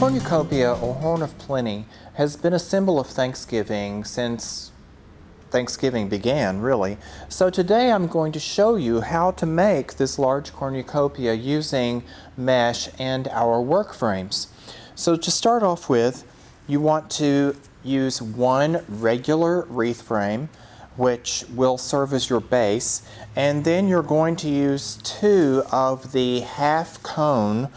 cornucopia, or horn of plenty, has been a symbol of Thanksgiving since Thanksgiving began, really. So today I'm going to show you how to make this large cornucopia using mesh and our work frames. So to start off with, you want to use one regular wreath frame, which will serve as your base, and then you're going to use two of the half cone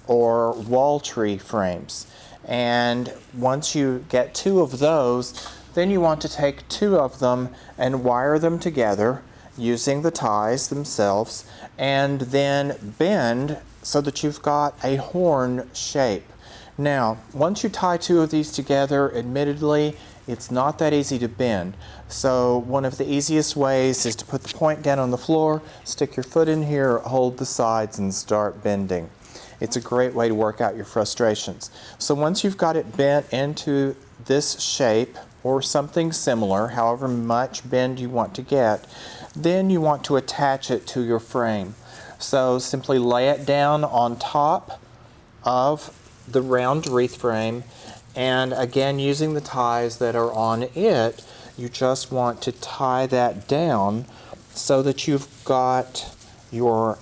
or wall tree frames. And once you get two of those, then you want to take two of them and wire them together using the ties themselves, and then bend so that you've got a horn shape. Now, once you tie two of these together, admittedly, it's not that easy to bend. So one of the easiest ways is to put the point down on the floor, stick your foot in here, hold the sides, and start bending. It's a great way to work out your frustrations. So once you've got it bent into this shape or something similar, however much bend you want to get, then you want to attach it to your frame. So simply lay it down on top of the round wreath frame, and again, using the ties that are on it, you just want to tie that down so that you've got your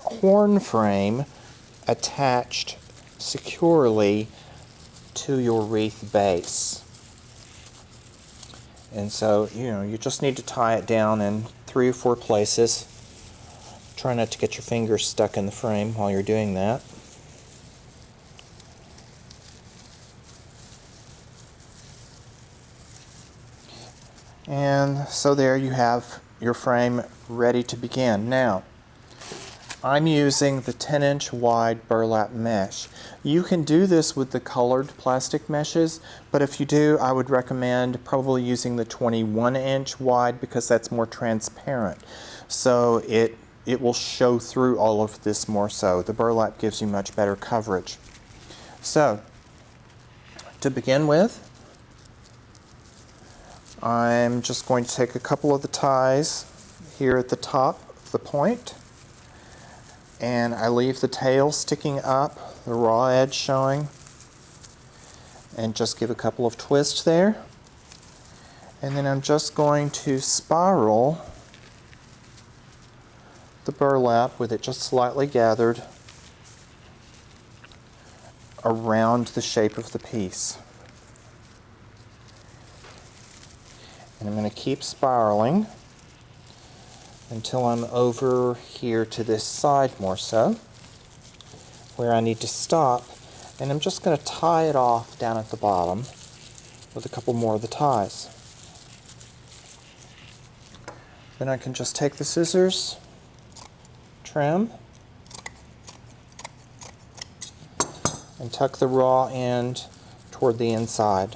horn frame attached securely to your wreath base. And so, you just need to tie it down in 3 or 4 places. Try not to get your fingers stuck in the frame while you're doing that. And so there you have your frame ready to begin. Now, I'm using the 10-inch wide burlap mesh. You can do this with the colored plastic meshes, but if you do, I would recommend probably using the 21-inch wide because that's more transparent. So it will show through all of this more so. The burlap gives you much better coverage. So, to begin with, I'm just going to take a couple of the ties here at the top of the point, and I leave the tail sticking up, the raw edge showing, and just give a couple of twists there. And then I'm just going to spiral the burlap with it just slightly gathered around the shape of the piece. And I'm going to keep spiraling until I'm over here to this side more so, where I need to stop, and I'm just going to tie it off down at the bottom with a couple more of the ties. Then I can just take the scissors, trim, and tuck the raw end toward the inside.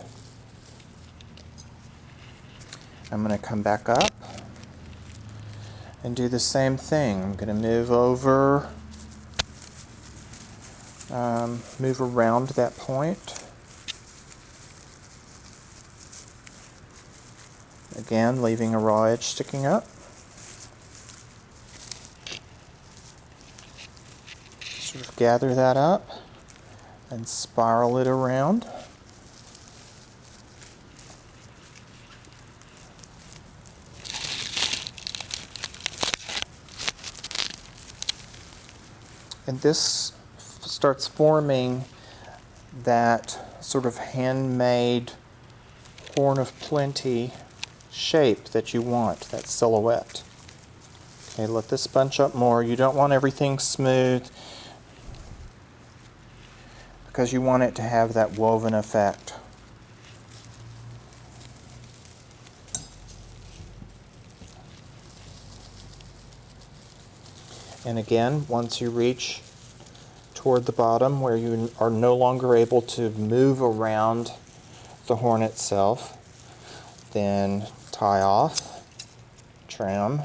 I'm going to come back up and do the same thing. I'm going to move over, move around that point. Again, leaving a raw edge sticking up. Sort of gather that up and spiral it around. And this starts forming that sort of handmade horn of plenty shape that you want, that silhouette. Okay, let this bunch up more. You don't want everything smooth because you want it to have that woven effect. And again, once you reach toward the bottom where you are no longer able to move around the horn itself, then tie off, trim,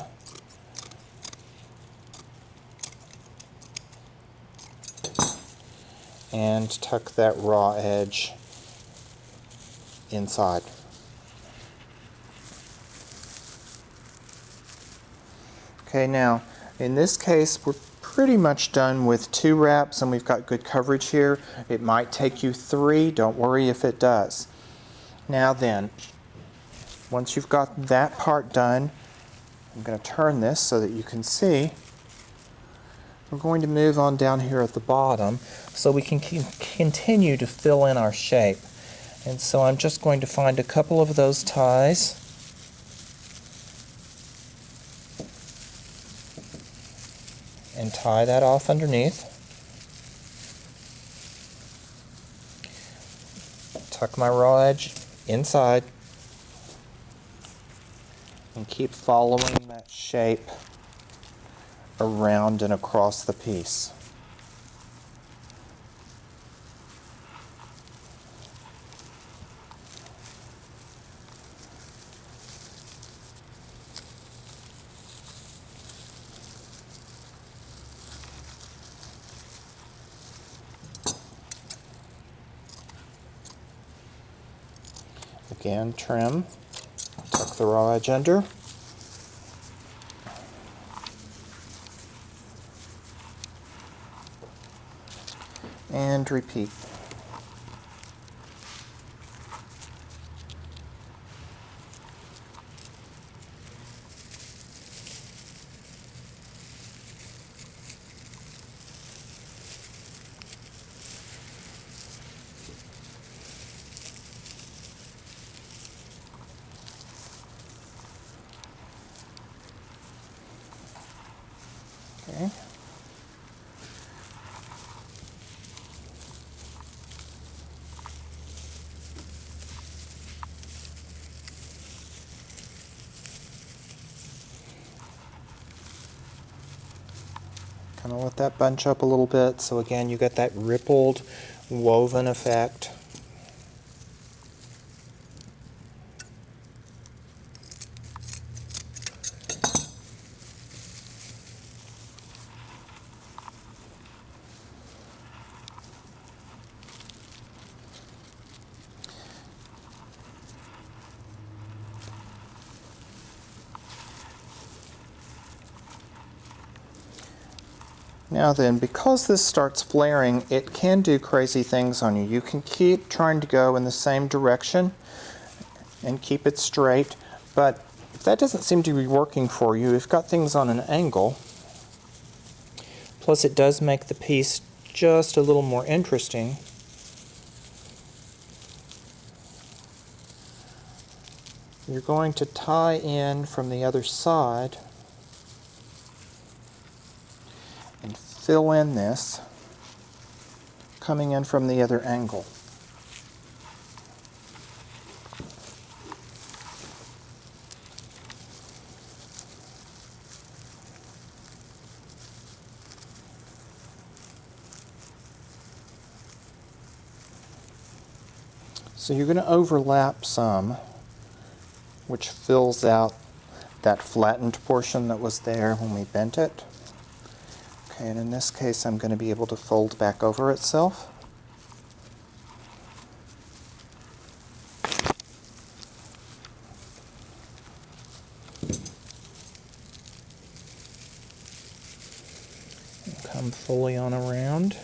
and tuck that raw edge inside. Okay, now in this case we're pretty much done with 2 wraps, and we've got good coverage here. It might take you 3. Don't worry if it does. Now then, once you've got that part done, I'm going to turn this so that you can see. We're going to move on down here at the bottom so we can continue to fill in our shape. And so I'm just going to find a couple of those ties. And tie that off underneath. Tuck my raw edge inside. And keep following that shape around and across the piece. Again, trim, tuck the raw edge under. And repeat. Okay. Kind of let that bunch up a little bit, so again you get that rippled woven effect. Now then, because this starts flaring, it can do crazy things on you. You can keep trying to go in the same direction and keep it straight, but if that doesn't seem to be working for you, you've got things on an angle. Plus it does make the piece just a little more interesting. You're going to tie in from the other side and fill in this, coming in from the other angle. So you're going to overlap some, which fills out that flattened portion that was there when we bent it. Okay, and in this case I'm going to be able to fold back over itself. And come fully on around.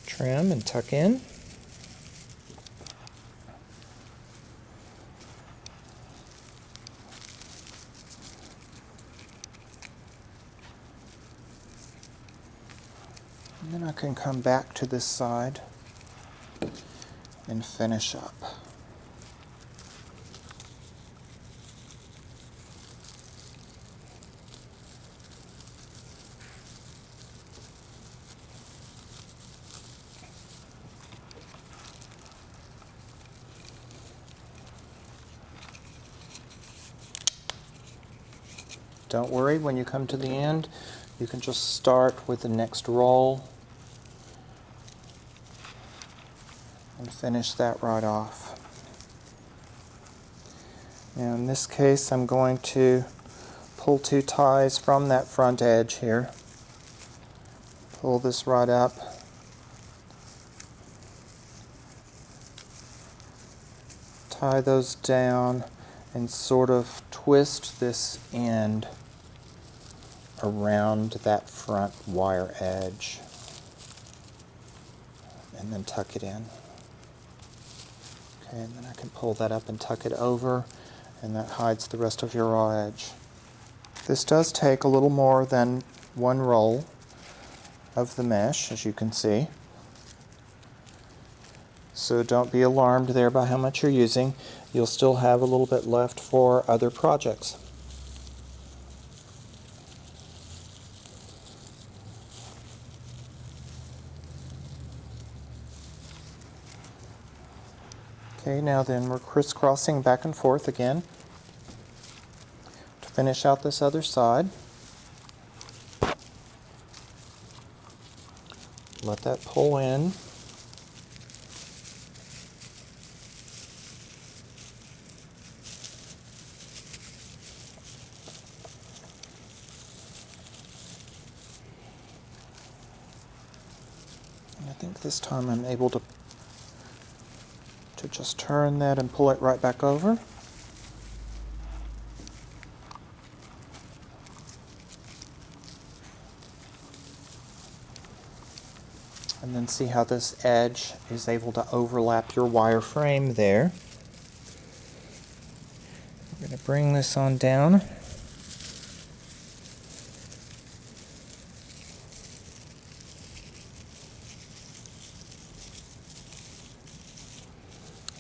Trim and tuck in. And then I can come back to this side and finish up. Don't worry, when you come to the end, you can just start with the next roll and finish that right off. Now in this case, I'm going to pull 2 ties from that front edge here. Pull this right up. Tie those down and sort of twist this end around that front wire edge. And then tuck it in. Okay, and then I can pull that up and tuck it over, and that hides the rest of your raw edge. This does take a little more than one roll of the mesh, as you can see. So don't be alarmed there by how much you're using. You'll still have a little bit left for other projects. Okay, now then we're crisscrossing back and forth again to finish out this other side. Let that pull in. And I think this time I'm able to just turn that and pull it right back over. And then see how this edge is able to overlap your wire frame there. I'm going to bring this on down.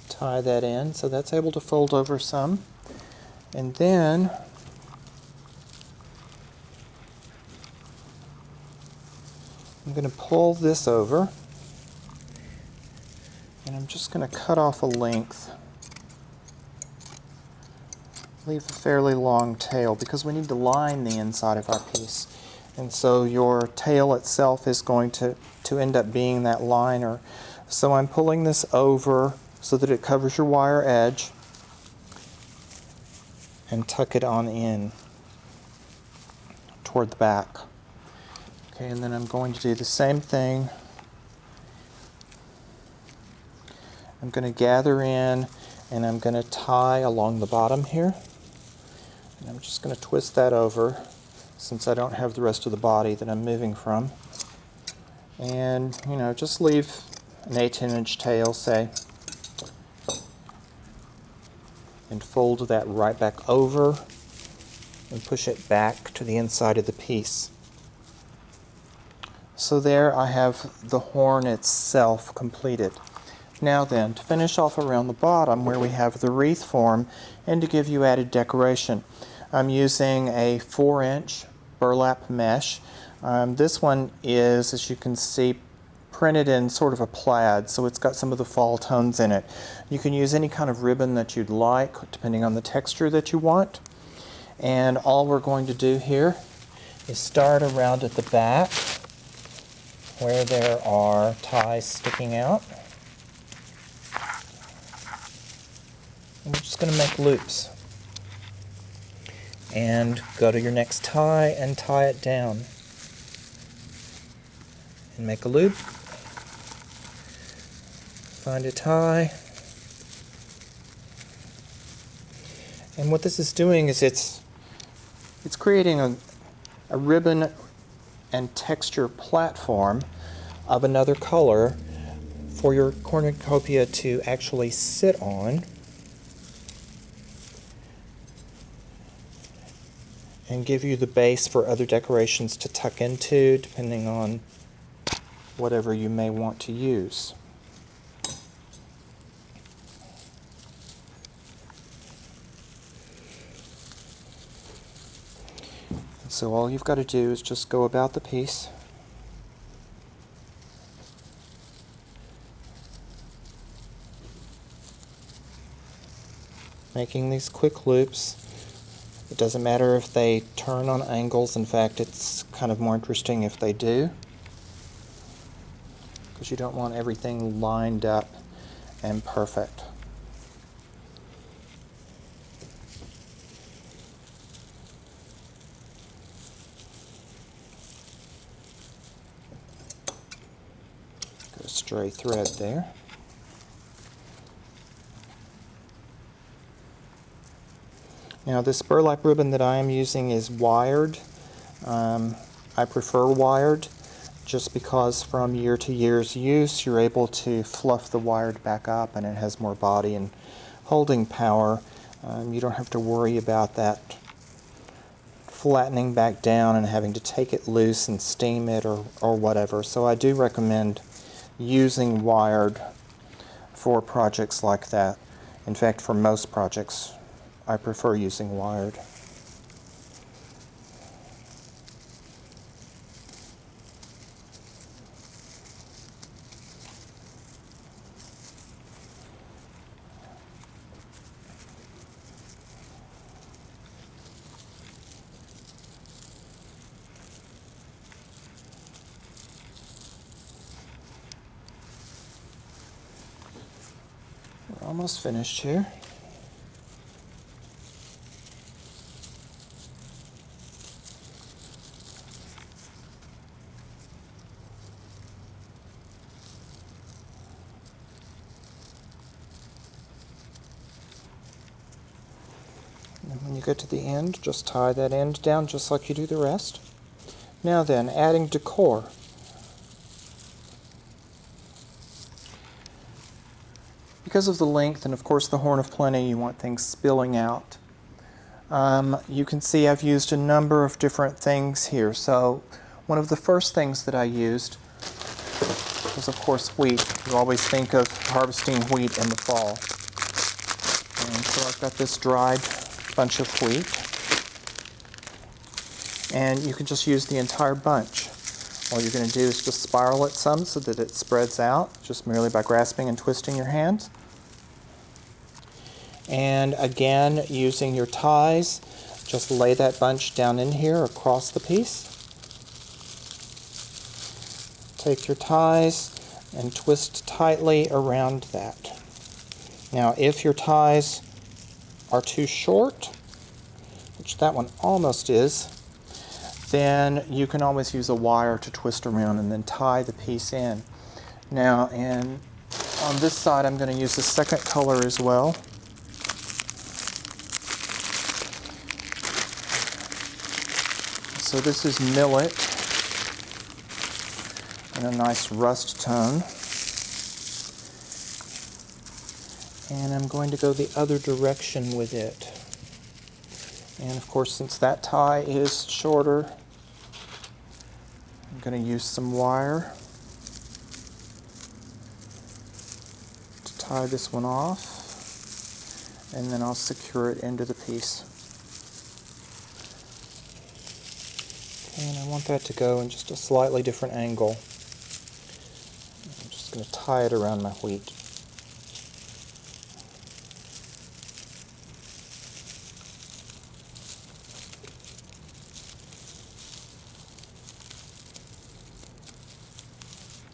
Tie that in so that's able to fold over some. And then I'm going to pull this over, and I'm just going to cut off a length. Leave a fairly long tail because we need to line the inside of our piece. And so your tail itself is going to end up being that liner. So I'm pulling this over so that it covers your wire edge, and tuck it on in toward the back. Okay, and then I'm going to do the same thing. I'm going to gather in, and I'm going to tie along the bottom here. And I'm just going to twist that over since I don't have the rest of the body that I'm moving from. And, just leave an 1/8" tail, say, and fold that right back over and push it back to the inside of the piece. So there I have the horn itself completed. Now then, to finish off around the bottom where we have the wreath form and to give you added decoration, I'm using a 4-inch burlap mesh. This one is, as you can see, printed in sort of a plaid, so it's got some of the fall tones in it. You can use any kind of ribbon that you'd like, depending on the texture that you want. And all we're going to do here is start around at the back where there are ties sticking out. And we're just going to make loops. And go to your next tie and tie it down. And make a loop. Find a tie. And what this is doing is it's creating a ribbon and texture platform of another color for your cornucopia to actually sit on and give you the base for other decorations to tuck into depending on whatever you may want to use. So all you've got to do is just go about the piece, making these quick loops. It doesn't matter if they turn on angles. In fact, it's kind of more interesting if they do, because you don't want everything lined up and perfect. stray thread there. Now this burlap ribbon that I am using is wired. I prefer wired just because from year to year's use you're able to fluff the wired back up and it has more body and holding power. You don't have to worry about that flattening back down and having to take it loose and steam it or whatever. So I do recommend using wired for projects like that. In fact, for most projects I prefer using wired. We're almost finished here. And when you get to the end, just tie that end down just like you do the rest. Now then, adding decor. Because of the length and of course the horn of plenty, you want things spilling out. You can see I've used a number of different things here. So one of the first things that I used was of course wheat. You always think of harvesting wheat in the fall. And so I've got this dried bunch of wheat. And you can just use the entire bunch. All you're going to do is just spiral it some so that it spreads out, just merely by grasping and twisting your hands. And again, using your ties, just lay that bunch down in here across the piece. Take your ties and twist tightly around that. Now, if your ties are too short, which that one almost is, then you can always use a wire to twist around and then tie the piece in. Now, on this side, I'm going to use the second color as well. So this is millet in a nice rust tone. And I'm going to go the other direction with it. And of course, since that tie is shorter, I'm going to use some wire to tie this one off, and then I'll secure it into the piece. Okay, and I want that to go in just a slightly different angle. I'm just going to tie it around my wheat.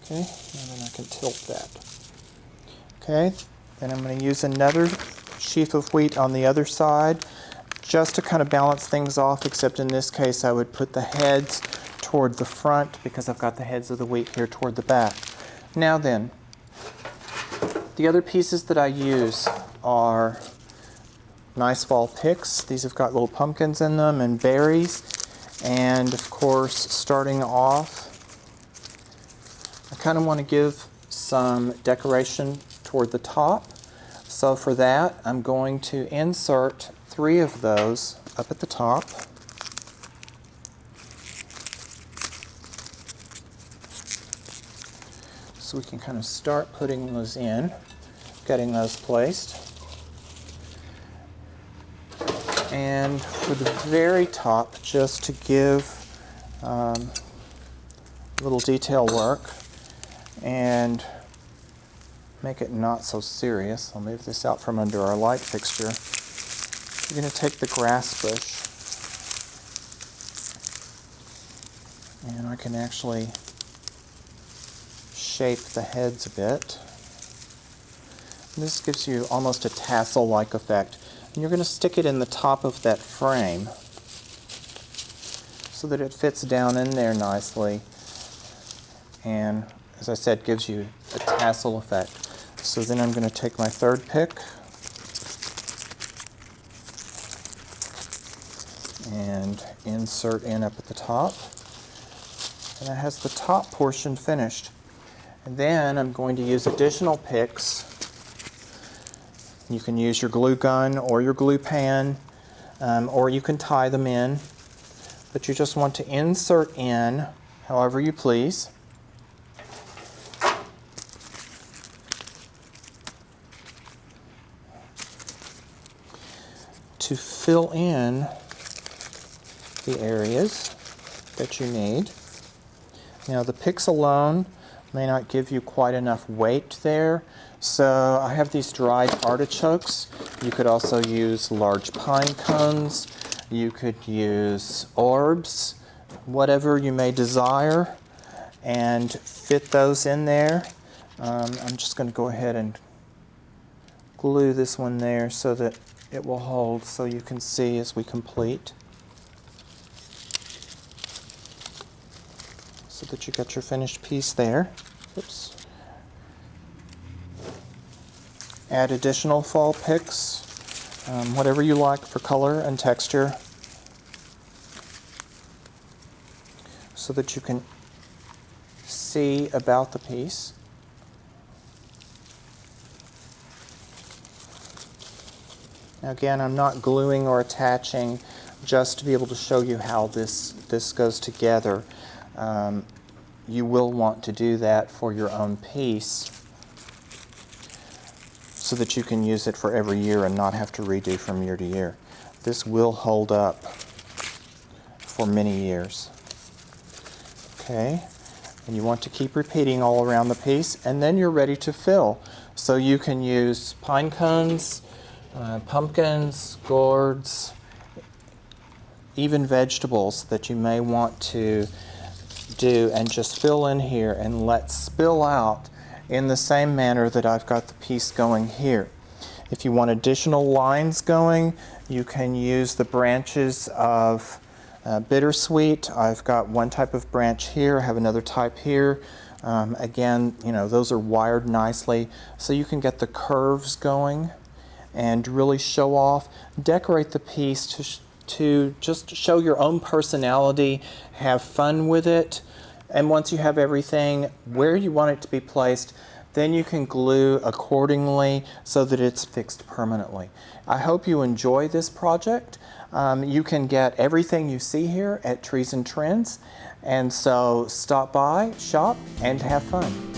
Okay, and then I can tilt that. Okay, then I'm going to use another sheaf of wheat on the other side just to kind of balance things off, except in this case I would put the heads toward the front because I've got the heads of the wheat here toward the back. Now then, the other pieces that I use are nice fall picks. These have got little pumpkins in them and berries, and of course, starting off, I kind of want to give some decoration toward the top. So for that, I'm going to insert 3 of those up at the top. So we can kind of start putting those in, getting those placed. And for the very top, just to give a little detail work and make it not so serious, I'll move this out from under our light fixture. You're going to take the grass bush, and I can actually shape the heads a bit. And this gives you almost a tassel-like effect. And you're going to stick it in the top of that frame so that it fits down in there nicely and as I said, gives you a tassel effect. So then I'm going to take my third pick and insert in up at the top. And that has the top portion finished. And then I'm going to use additional picks. You can use your glue gun or your glue pan, or you can tie them in. But you just want to insert in however you please. To fill in the areas that you need. Now the picks alone may not give you quite enough weight there, so I have these dried artichokes. You could also use large pine cones, you could use orbs, whatever you may desire, and fit those in there. I'm just going to go ahead and glue this one there so that it will hold, so you can see as we complete. So that you got your finished piece there. Oops. Add additional fall picks, whatever you like for color and texture, so that you can see about the piece. Now again, I'm not gluing or attaching, just to be able to show you how this goes together. You will want to do that for your own piece so that you can use it for every year and not have to redo from year to year. This will hold up for many years. Okay, and you want to keep repeating all around the piece, and then you're ready to fill. So you can use pine cones, pumpkins, gourds, even vegetables that you may want to do, and just fill in here and let spill out in the same manner that I've got the piece going here. If you want additional lines going, you can use the branches of bittersweet. I've got one type of branch here, I have another type here. Again, you know, those are wired nicely, so you can get the curves going and really show off. Decorate the piece to just show your own personality, have fun with it, and once you have everything where you want it to be placed, then you can glue accordingly so that it's fixed permanently. I hope you enjoy this project. You can get everything you see here at Trees and Trends, and so stop by, shop, and have fun.